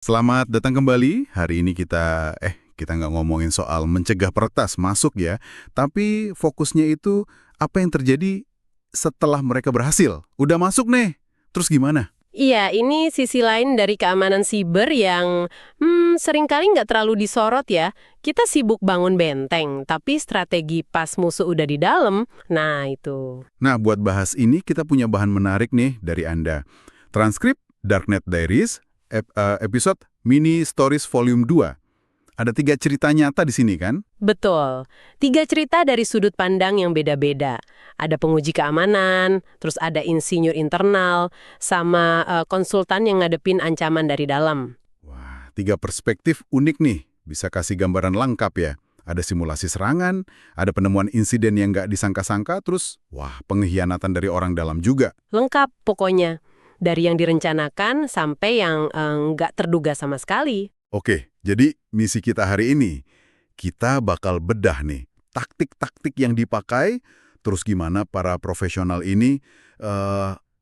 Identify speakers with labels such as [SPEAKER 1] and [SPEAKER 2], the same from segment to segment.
[SPEAKER 1] Selamat datang kembali. Hari ini kita nggak ngomongin soal mencegah peretas masuk ya, tapi fokusnya itu apa yang terjadi setelah mereka berhasil. Udah masuk nih, terus gimana?
[SPEAKER 2] Iya, ini sisi lain dari keamanan siber yang seringkali nggak terlalu disorot ya. Kita sibuk bangun benteng, tapi strategi pas musuh udah di dalam, nah itu.
[SPEAKER 1] Nah, buat bahas ini kita punya bahan menarik nih dari Anda. Transkrip Darknet Diaries, episode Mini Stories Volume 2. Ada 3 cerita nyata di sini kan?
[SPEAKER 2] Betul. 3 cerita dari sudut pandang yang beda-beda. Ada penguji keamanan, terus ada insinyur internal, sama konsultan yang ngadepin ancaman dari dalam.
[SPEAKER 1] Wah, 3 perspektif unik nih. Bisa kasih gambaran lengkap ya. Ada simulasi serangan, ada penemuan insiden yang nggak disangka-sangka, terus wah, pengkhianatan dari orang dalam juga.
[SPEAKER 2] Lengkap pokoknya. Dari yang direncanakan sampai yang nggak terduga sama sekali.
[SPEAKER 1] Oke, jadi misi kita hari ini, kita bakal bedah nih taktik-taktik yang dipakai, terus gimana para profesional ini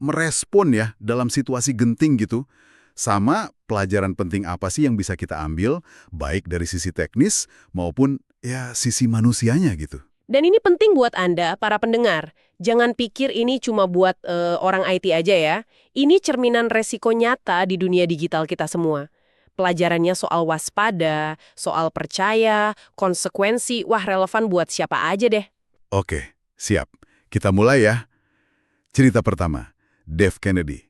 [SPEAKER 1] merespon ya dalam situasi genting gitu, sama pelajaran penting apa sih yang bisa kita ambil, baik dari sisi teknis maupun ya sisi manusianya gitu.
[SPEAKER 2] Dan ini penting buat Anda, para pendengar. Jangan pikir ini cuma buat orang IT aja ya. Ini cerminan resiko nyata di dunia digital kita semua. Pelajarannya soal waspada, soal percaya, konsekuensi, wah relevan buat siapa aja deh.
[SPEAKER 1] Oke, siap. Kita mulai ya. Cerita pertama, Dave Kennedy.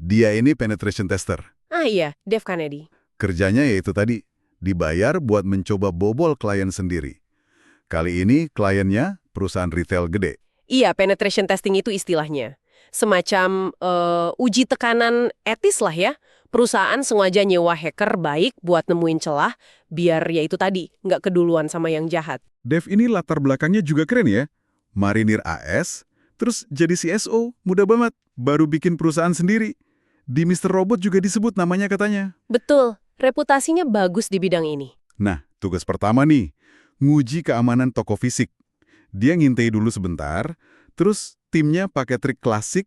[SPEAKER 1] Dia ini penetration tester.
[SPEAKER 2] Ah iya, Dave Kennedy.
[SPEAKER 1] Kerjanya yaitu tadi, dibayar buat mencoba bobol klien sendiri. Kali ini kliennya perusahaan retail gede.
[SPEAKER 2] Iya, penetration testing itu istilahnya. Semacam uji tekanan etis lah ya. Perusahaan sengaja nyewa hacker baik buat nemuin celah, biar ya itu tadi, nggak keduluan sama yang jahat.
[SPEAKER 1] Dev ini latar belakangnya juga keren ya. Marinir AS, terus jadi CSO, muda banget, baru bikin perusahaan sendiri. Di Mr. Robot juga disebut namanya katanya.
[SPEAKER 2] Betul, reputasinya bagus di bidang ini.
[SPEAKER 1] Nah, tugas pertama nih, nguji keamanan toko fisik. Dia ngintai dulu sebentar, terus timnya pakai trik klasik,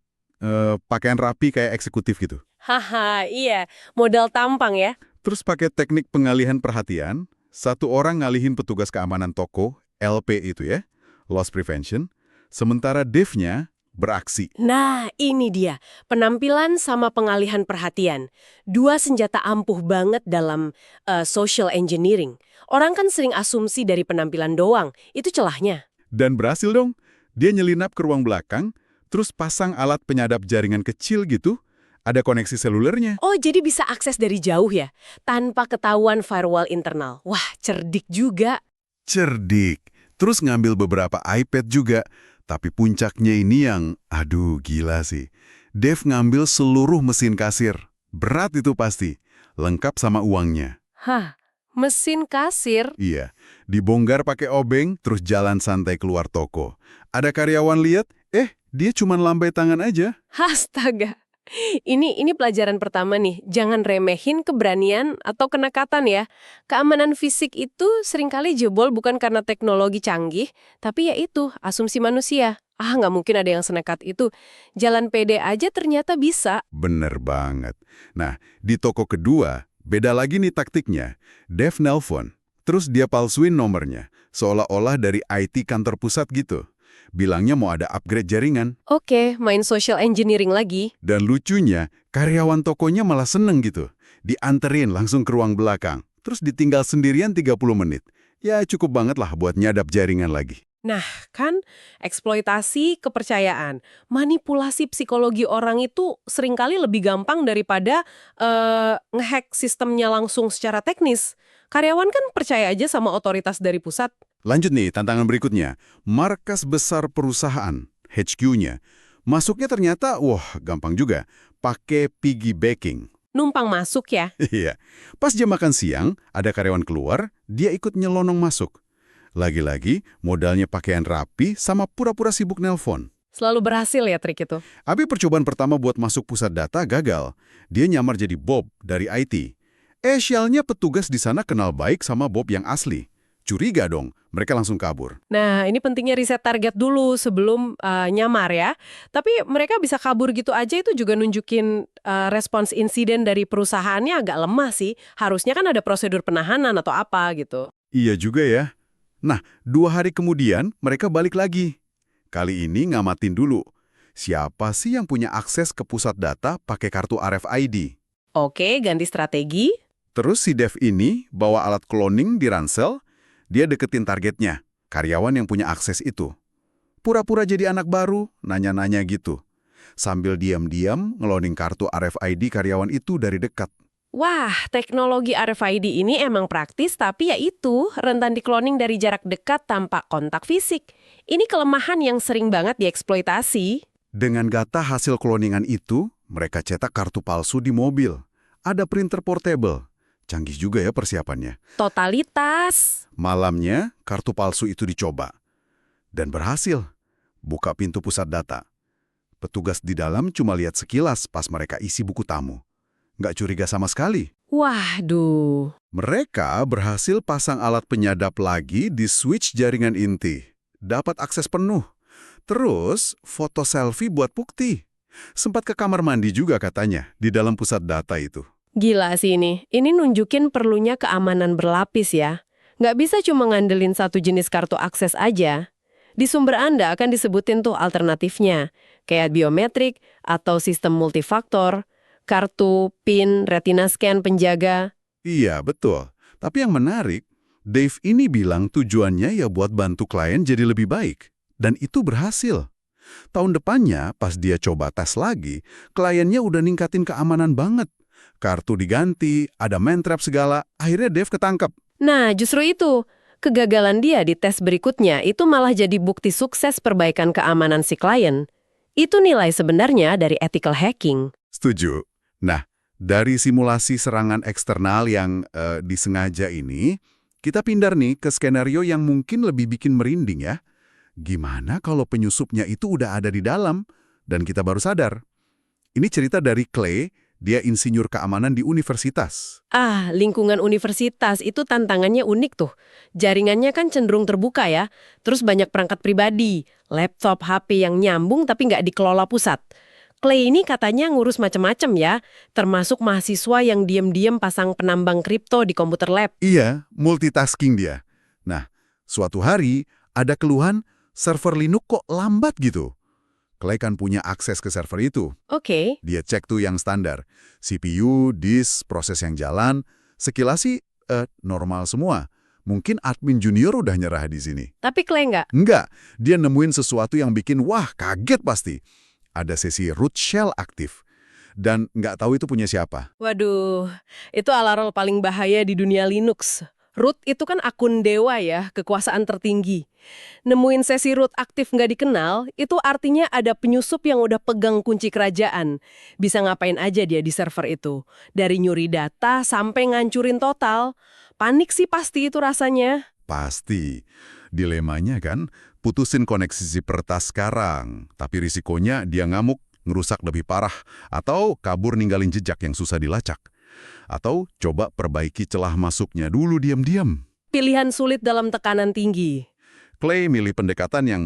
[SPEAKER 1] pakaian rapi kayak eksekutif gitu.
[SPEAKER 2] Haha, iya, modal tampang ya.
[SPEAKER 1] Terus pakai teknik pengalihan perhatian, satu orang ngalihin petugas keamanan toko, LP itu ya, loss prevention, sementara Dave-nya beraksi.
[SPEAKER 2] Nah, ini dia, penampilan sama pengalihan perhatian. Dua senjata ampuh banget dalam social engineering. Orang kan sering asumsi dari penampilan doang, itu celahnya.
[SPEAKER 1] Dan berhasil dong, dia nyelinap ke ruang belakang, terus pasang alat penyadap jaringan kecil gitu, ada koneksi selulernya.
[SPEAKER 2] Oh, jadi bisa akses dari jauh ya, tanpa ketahuan firewall internal. Wah, cerdik juga.
[SPEAKER 1] Cerdik. Terus ngambil beberapa iPad juga. Tapi puncaknya ini yang, aduh gila sih. Dave ngambil seluruh mesin kasir. Berat itu pasti. Lengkap sama uangnya.
[SPEAKER 2] Hah, mesin kasir?
[SPEAKER 1] Iya, dibongkar pakai obeng, terus jalan santai keluar toko. Ada karyawan lihat, dia cuma lambai tangan aja.
[SPEAKER 2] Astaga. Ini pelajaran pertama nih, jangan remehin keberanian atau kenekatan ya. Keamanan fisik itu seringkali jebol bukan karena teknologi canggih, tapi ya itu, asumsi manusia. Ah, nggak mungkin ada yang senekat itu. Jalan pede aja ternyata bisa.
[SPEAKER 1] Bener banget. Nah, di toko kedua, beda lagi nih taktiknya. Dave nelpon, terus dia palsuin nomornya, seolah-olah dari IT kantor pusat gitu. Bilangnya mau ada upgrade jaringan.
[SPEAKER 2] Oke, main social engineering lagi.
[SPEAKER 1] Dan lucunya, karyawan tokonya malah seneng gitu. Dianterin langsung ke ruang belakang. Terus ditinggal sendirian 30 menit. Ya cukup banget lah buat nyadap jaringan lagi.
[SPEAKER 2] Nah, kan eksploitasi kepercayaan. Manipulasi psikologi orang itu seringkali lebih gampang daripada ngehack sistemnya langsung secara teknis. Karyawan kan percaya aja sama otoritas dari pusat.
[SPEAKER 1] Lanjut nih, tantangan berikutnya. Markas besar perusahaan, HQ-nya. Masuknya ternyata, wah gampang juga. Pakai piggybacking.
[SPEAKER 2] Numpang masuk ya.
[SPEAKER 1] Iya. Pas jam makan siang, ada karyawan keluar, dia ikut nyelonong masuk. Lagi-lagi, modalnya pakaian rapi sama pura-pura sibuk nelpon.
[SPEAKER 2] Selalu berhasil ya trik itu.
[SPEAKER 1] Abi percobaan pertama buat masuk pusat data gagal. Dia nyamar jadi Bob dari IT. Sialnya petugas di sana kenal baik sama Bob yang asli. Curiga dong, mereka langsung kabur.
[SPEAKER 2] Nah, ini pentingnya riset target dulu sebelum nyamar ya. Tapi mereka bisa kabur gitu aja itu juga nunjukin respons insiden dari perusahaannya agak lemah sih. Harusnya kan ada prosedur penahanan atau apa gitu.
[SPEAKER 1] Iya juga ya. Nah, 2 hari kemudian mereka balik lagi. Kali ini ngamatin dulu. Siapa sih yang punya akses ke pusat data pakai kartu RFID?
[SPEAKER 2] Oke, ganti strategi.
[SPEAKER 1] Terus si Dev ini bawa alat cloning di ransel, dia deketin targetnya, karyawan yang punya akses itu. Pura-pura jadi anak baru, nanya-nanya gitu. Sambil diam-diam ngeloading kartu RFID karyawan itu dari dekat.
[SPEAKER 2] Wah, teknologi RFID ini emang praktis tapi ya itu, rentan di-cloning dari jarak dekat tanpa kontak fisik. Ini kelemahan yang sering banget dieksploitasi.
[SPEAKER 1] Dengan data hasil cloningan itu, mereka cetak kartu palsu di mobil. Ada printer portable. Canggih juga ya persiapannya.
[SPEAKER 2] Totalitas.
[SPEAKER 1] Malamnya, kartu palsu itu dicoba. Dan berhasil. Buka pintu pusat data. Petugas di dalam cuma lihat sekilas pas mereka isi buku tamu. Nggak curiga sama sekali.
[SPEAKER 2] Waduh.
[SPEAKER 1] Mereka berhasil pasang alat penyadap lagi di switch jaringan inti. Dapat akses penuh. Terus, foto selfie buat bukti. Sempat ke kamar mandi juga katanya, di dalam pusat data itu.
[SPEAKER 2] Gila sih ini. Ini nunjukin perlunya keamanan berlapis ya. Nggak bisa cuma ngandelin satu jenis kartu akses aja. Di sumber Anda akan disebutin tuh alternatifnya. Kayak biometrik atau sistem multifaktor, kartu, PIN, retina scan penjaga.
[SPEAKER 1] Iya, betul. Tapi yang menarik, Dave ini bilang tujuannya ya buat bantu klien jadi lebih baik. Dan itu berhasil. Tahun depannya, pas dia coba tes lagi, kliennya udah ningkatin keamanan banget. Kartu diganti, ada man-trap segala, akhirnya Dave ketangkep.
[SPEAKER 2] Nah, justru itu. Kegagalan dia di tes berikutnya itu malah jadi bukti sukses perbaikan keamanan si klien. Itu nilai sebenarnya dari ethical hacking.
[SPEAKER 1] Setuju. Nah, dari simulasi serangan eksternal yang disengaja ini, kita pindah nih ke skenario yang mungkin lebih bikin merinding ya. Gimana kalau penyusupnya itu udah ada di dalam, dan kita baru sadar? Ini cerita dari Clay, dia insinyur keamanan di universitas.
[SPEAKER 2] Ah, lingkungan universitas itu tantangannya unik tuh. Jaringannya kan cenderung terbuka ya. Terus banyak perangkat pribadi, laptop, HP yang nyambung tapi nggak dikelola pusat. Clay ini katanya ngurus macam-macam ya, termasuk mahasiswa yang diam-diam pasang penambang kripto di komputer lab.
[SPEAKER 1] Iya, multitasking dia. Nah, suatu hari ada keluhan server Linux kok lambat gitu. Clay kan punya akses ke server itu.
[SPEAKER 2] Oke.
[SPEAKER 1] Dia cek tuh yang standar. CPU, disk, proses yang jalan. Sekilas sih normal semua. Mungkin admin junior udah nyerah di sini.
[SPEAKER 2] Tapi Clay nggak?
[SPEAKER 1] Enggak, dia nemuin sesuatu yang bikin wah kaget pasti. Ada sesi root shell aktif. Dan nggak tahu itu punya siapa.
[SPEAKER 2] Waduh, itu alarm paling bahaya di dunia Linux. Root itu kan akun dewa ya, kekuasaan tertinggi. Nemuin sesi root aktif nggak dikenal, itu artinya ada penyusup yang udah pegang kunci kerajaan. Bisa ngapain aja dia di server itu. Dari nyuri data sampai ngancurin total. Panik sih pasti itu rasanya.
[SPEAKER 1] Pasti. Dilemanya kan, putusin koneksi si peretas sekarang. Tapi risikonya dia ngamuk, ngerusak lebih parah. Atau kabur ninggalin jejak yang susah dilacak. Atau coba perbaiki celah masuknya dulu diam-diam.
[SPEAKER 2] Pilihan sulit dalam tekanan tinggi.
[SPEAKER 1] Clay milih pendekatan yang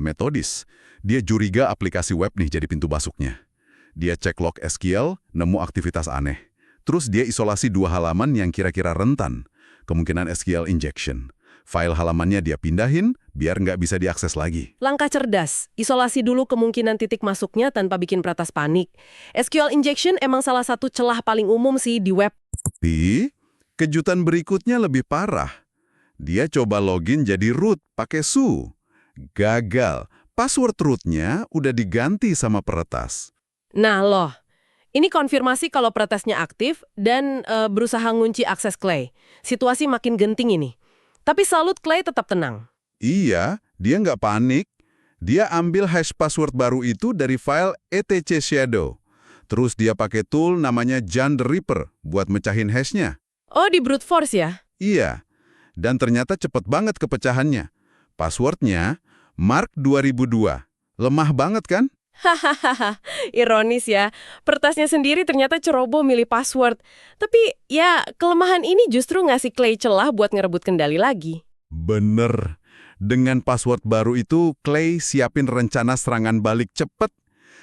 [SPEAKER 1] metodis. Dia curiga aplikasi web nih jadi pintu masuknya. Dia cek log SQL, nemu aktivitas aneh. Terus dia isolasi 2 halaman yang kira-kira rentan. Kemungkinan SQL injection. File halamannya dia pindahin, biar nggak bisa diakses lagi.
[SPEAKER 2] Langkah cerdas, isolasi dulu kemungkinan titik masuknya tanpa bikin peretas panik. SQL injection emang salah satu celah paling umum sih di web.
[SPEAKER 1] Tapi, kejutan berikutnya lebih parah. Dia coba login jadi root pakai su. Gagal. Password rootnya udah diganti sama peretas.
[SPEAKER 2] Nah loh, ini konfirmasi kalau peretasnya aktif dan berusaha ngunci akses Clay. Situasi makin genting ini. Tapi salut Clay tetap tenang.
[SPEAKER 1] Iya, dia nggak panik. Dia ambil hash password baru itu dari file etc shadow. Terus dia pakai tool namanya John the Ripper buat mecahin hashnya.
[SPEAKER 2] Oh, di brute force ya?
[SPEAKER 1] Iya, dan ternyata cepet banget kepecahannya. Passwordnya Mark 2002. Lemah banget kan?
[SPEAKER 2] Hahaha, ironis ya. Pertasnya sendiri ternyata ceroboh milih password. Tapi ya, kelemahan ini justru ngasih Clay celah buat ngerebut kendali lagi.
[SPEAKER 1] Bener. Dengan password baru itu, Clay siapin rencana serangan balik cepet.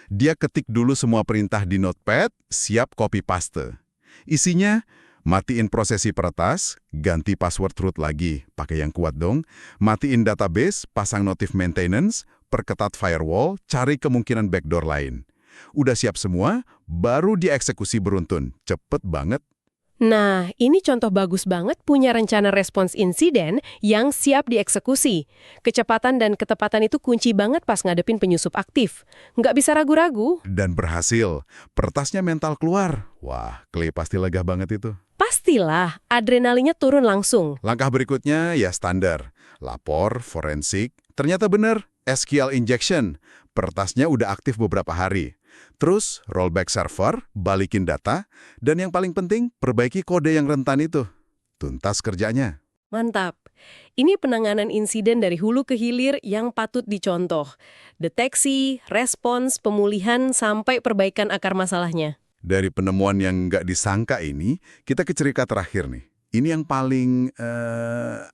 [SPEAKER 1] Dia ketik dulu semua perintah di notepad, siap copy paste. Isinya, matiin prosesi peretas, ganti password root lagi, pakai yang kuat dong. Matiin database, pasang notif maintenance, perketat firewall, cari kemungkinan backdoor lain. Udah siap semua, baru dieksekusi beruntun. Cepet banget.
[SPEAKER 2] Nah, ini contoh bagus banget punya rencana respons insiden yang siap dieksekusi. Kecepatan dan ketepatan itu kunci banget pas ngadepin penyusup aktif. Nggak bisa ragu-ragu.
[SPEAKER 1] Dan berhasil. Peretasnya mental keluar. Wah, Clay pasti lega banget itu.
[SPEAKER 2] Pastilah, adrenalinnya turun langsung.
[SPEAKER 1] Langkah berikutnya ya standar. Lapor, forensik. Ternyata benar, SQL injection. Peretasnya udah aktif beberapa hari. Terus, rollback server, balikin data, dan yang paling penting, perbaiki kode yang rentan itu. Tuntas kerjanya.
[SPEAKER 2] Mantap. Ini penanganan insiden dari hulu ke hilir yang patut dicontoh. Deteksi, respons, pemulihan, sampai perbaikan akar masalahnya.
[SPEAKER 1] Dari penemuan yang nggak disangka ini, kita ke cerita terakhir nih. Ini yang paling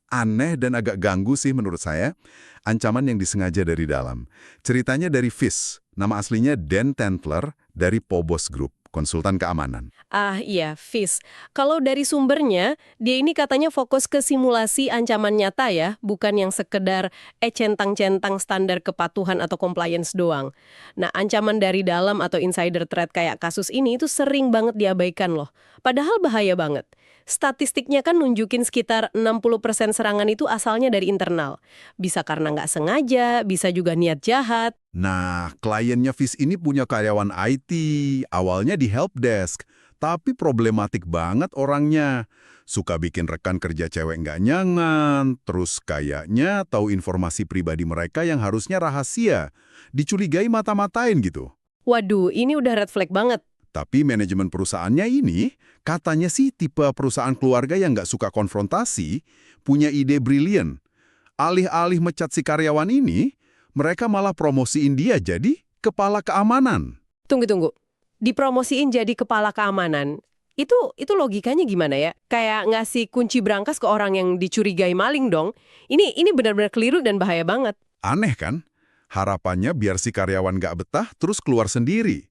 [SPEAKER 1] aneh dan agak ganggu sih menurut saya. Ancaman yang disengaja dari dalam. Ceritanya dari Fish, nama aslinya Dan Tentler dari Phobos Group, konsultan keamanan.
[SPEAKER 2] Ah iya, Fish. Kalau dari sumbernya, dia ini katanya fokus ke simulasi ancaman nyata ya, bukan yang sekedar centang-centang standar kepatuhan atau compliance doang. Nah, ancaman dari dalam atau insider threat kayak kasus ini itu sering banget diabaikan loh. Padahal bahaya banget. Statistiknya kan nunjukin sekitar 60% serangan itu asalnya dari internal. Bisa karena nggak sengaja, bisa juga niat jahat.
[SPEAKER 1] Nah, kliennya Fish ini punya karyawan IT, awalnya di helpdesk, tapi problematik banget orangnya. Suka bikin rekan kerja cewek nggak nyaman, terus kayaknya tahu informasi pribadi mereka yang harusnya rahasia. Dicurigai mata-matain gitu.
[SPEAKER 2] Waduh, ini udah red flag banget.
[SPEAKER 1] Tapi manajemen perusahaannya ini, katanya sih tipe perusahaan keluarga yang nggak suka konfrontasi, punya ide brilian. Alih-alih mecat si karyawan ini, mereka malah promosiin dia jadi kepala keamanan.
[SPEAKER 2] Tunggu. Dipromosiin jadi kepala keamanan. Itu logikanya gimana ya? Kayak ngasih kunci brankas ke orang yang dicurigai maling dong. Ini benar-benar keliru dan bahaya banget.
[SPEAKER 1] Aneh kan? Harapannya biar si karyawan nggak betah terus keluar sendiri.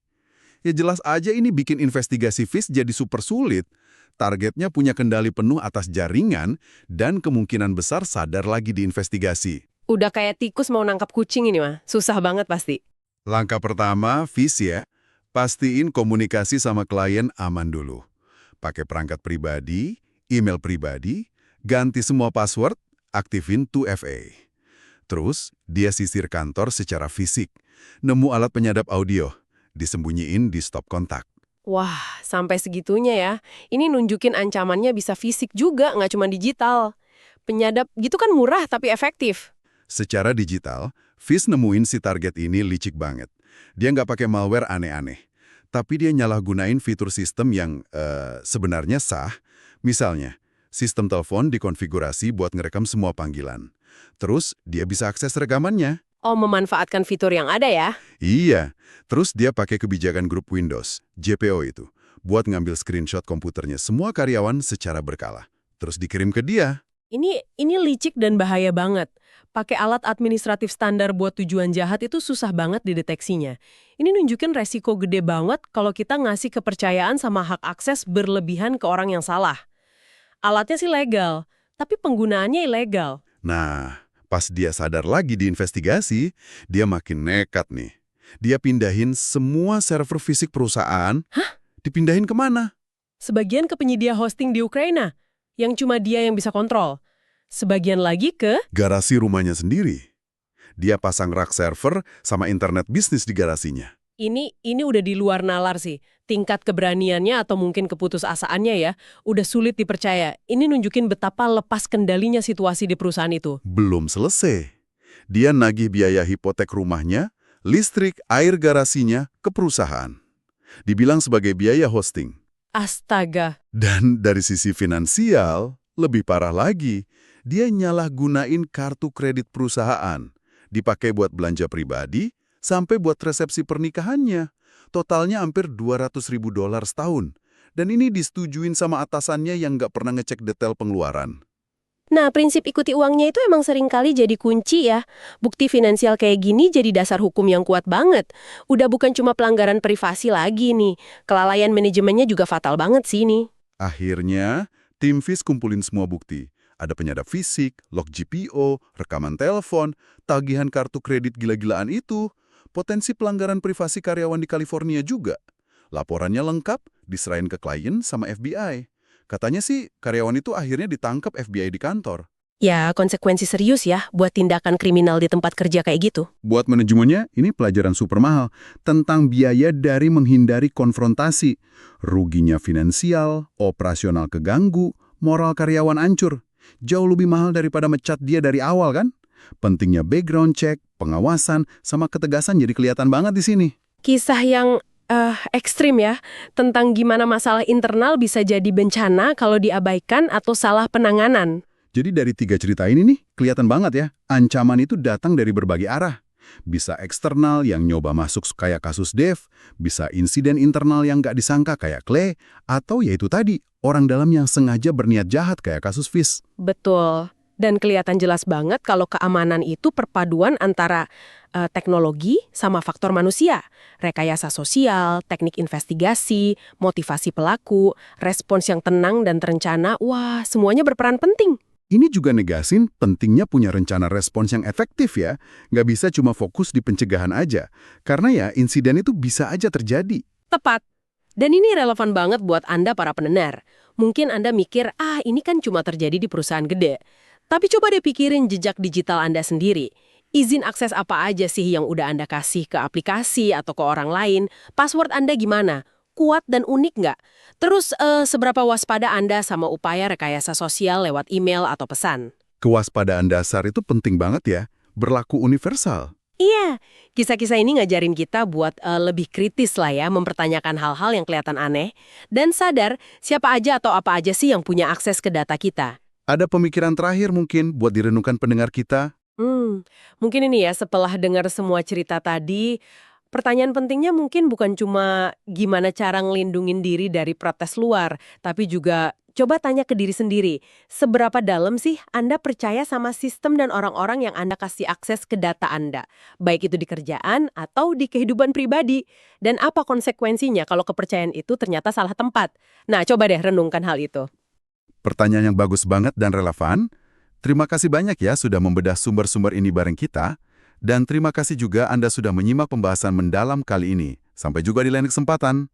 [SPEAKER 1] Ya jelas aja ini bikin investigasi Fish jadi super sulit. Targetnya punya kendali penuh atas jaringan dan kemungkinan besar sadar lagi diinvestigasi.
[SPEAKER 2] Udah kayak tikus mau nangkap kucing ini mah. Susah banget pasti.
[SPEAKER 1] Langkah pertama, Fish ya, pastiin komunikasi sama klien aman dulu. Pakai perangkat pribadi, email pribadi, ganti semua password, aktifin 2FA. Terus, dia sisir kantor secara fisik. Nemu alat penyadap audio, disembunyiin di stop kontak.
[SPEAKER 2] Wah, sampai segitunya ya. Ini nunjukin ancamannya bisa fisik juga, nggak cuma digital. Penyadap gitu kan murah tapi efektif.
[SPEAKER 1] Secara digital, Fish nemuin si target ini licik banget. Dia nggak pakai malware aneh-aneh. Tapi dia nyalahgunain fitur sistem yang sebenarnya sah. Misalnya, sistem telepon dikonfigurasi buat ngerekam semua panggilan. Terus, dia bisa akses rekamannya.
[SPEAKER 2] Oh, memanfaatkan fitur yang ada ya?
[SPEAKER 1] Iya, terus dia pakai kebijakan grup Windows, JPO itu, buat ngambil screenshot komputernya semua karyawan secara berkala. Terus dikirim ke dia.
[SPEAKER 2] Ini licik dan bahaya banget. Pakai alat administratif standar buat tujuan jahat itu susah banget dideteksinya. Ini nunjukin resiko gede banget kalau kita ngasih kepercayaan sama hak akses berlebihan ke orang yang salah. Alatnya sih legal, tapi penggunaannya ilegal.
[SPEAKER 1] Nah, pas dia sadar lagi diinvestigasi, dia makin nekat nih. Dia pindahin semua server fisik perusahaan.
[SPEAKER 2] Hah?
[SPEAKER 1] Dipindahin kemana?
[SPEAKER 2] Sebagian ke penyedia hosting di Ukraina, yang cuma dia yang bisa kontrol. Sebagian lagi ke...
[SPEAKER 1] Garasi rumahnya sendiri. Dia pasang rak server sama internet bisnis di garasinya.
[SPEAKER 2] Ini udah di luar nalar sih. Tingkat keberaniannya atau mungkin keputusasaannya ya, udah sulit dipercaya. Ini nunjukin betapa lepas kendalinya situasi di perusahaan itu.
[SPEAKER 1] Belum selesai. Dia nagih biaya hipotek rumahnya, listrik, air garasinya ke perusahaan. Dibilang sebagai biaya hosting.
[SPEAKER 2] Astaga.
[SPEAKER 1] Dan dari sisi finansial, lebih parah lagi. Dia nyalahgunain kartu kredit perusahaan. Dipakai buat belanja pribadi, sampai buat resepsi pernikahannya. Totalnya hampir $200.000 setahun. Dan ini disetujuin sama atasannya yang nggak pernah ngecek detail pengeluaran.
[SPEAKER 2] Nah, prinsip ikuti uangnya itu emang seringkali jadi kunci ya. Bukti finansial kayak gini jadi dasar hukum yang kuat banget. Udah bukan cuma pelanggaran privasi lagi nih. Kelalaian manajemennya juga fatal banget sih nih.
[SPEAKER 1] Akhirnya, tim FIS kumpulin semua bukti. Ada penyadap fisik, log GPO, rekaman telepon, tagihan kartu kredit gila-gilaan itu, potensi pelanggaran privasi karyawan di California juga. Laporannya lengkap, diserahin ke klien sama FBI. Katanya sih, karyawan itu akhirnya ditangkap FBI di kantor.
[SPEAKER 2] Ya, konsekuensi serius ya buat tindakan kriminal di tempat kerja kayak gitu.
[SPEAKER 1] Buat manajemennya, ini pelajaran super mahal tentang biaya dari menghindari konfrontasi. Ruginya finansial, operasional keganggu, moral karyawan hancur. Jauh lebih mahal daripada mecat dia dari awal kan? Pentingnya background check, pengawasan, sama ketegasan jadi kelihatan banget di sini.
[SPEAKER 2] Kisah yang ekstrim ya, tentang gimana masalah internal bisa jadi bencana kalau diabaikan atau salah penanganan.
[SPEAKER 1] Jadi dari 3 cerita ini nih, kelihatan banget ya, ancaman itu datang dari berbagai arah. Bisa eksternal yang nyoba masuk kayak kasus Dev, bisa insiden internal yang nggak disangka kayak Clay, atau yaitu tadi, orang dalam yang sengaja berniat jahat kayak kasus Fish.
[SPEAKER 2] Betul. Dan kelihatan jelas banget kalau keamanan itu perpaduan antara teknologi sama faktor manusia. Rekayasa sosial, teknik investigasi, motivasi pelaku, respons yang tenang dan terencana, wah semuanya berperan penting.
[SPEAKER 1] Ini juga negasin pentingnya punya rencana respons yang efektif ya. Nggak bisa cuma fokus di pencegahan aja. Karena ya insiden itu bisa aja terjadi.
[SPEAKER 2] Tepat. Dan ini relevan banget buat Anda para pendengar. Mungkin Anda mikir, ini kan cuma terjadi di perusahaan gede. Tapi coba deh pikirin jejak digital Anda sendiri. Izin akses apa aja sih yang udah Anda kasih ke aplikasi atau ke orang lain? Password Anda gimana? Kuat dan unik nggak? Terus seberapa waspada Anda sama upaya rekayasa sosial lewat email atau pesan?
[SPEAKER 1] Kewaspadaan dasar itu penting banget ya. Berlaku universal.
[SPEAKER 2] Iya, kisah-kisah ini ngajarin kita buat lebih kritis lah ya, mempertanyakan hal-hal yang kelihatan aneh, dan sadar siapa aja atau apa aja sih yang punya akses ke data kita.
[SPEAKER 1] Ada pemikiran terakhir mungkin buat direnungkan pendengar kita?
[SPEAKER 2] Mungkin ini ya, setelah dengar semua cerita tadi, pertanyaan pentingnya mungkin bukan cuma gimana cara ngelindungin diri dari protes luar, tapi juga coba tanya ke diri sendiri, seberapa dalam sih Anda percaya sama sistem dan orang-orang yang Anda kasih akses ke data Anda, baik itu di kerjaan atau di kehidupan pribadi, dan apa konsekuensinya kalau kepercayaan itu ternyata salah tempat. Nah, coba deh renungkan hal itu.
[SPEAKER 1] Pertanyaan yang bagus banget dan relevan. Terima kasih banyak ya sudah membedah sumber-sumber ini bareng kita. Dan terima kasih juga Anda sudah menyimak pembahasan mendalam kali ini. Sampai juga di lain kesempatan.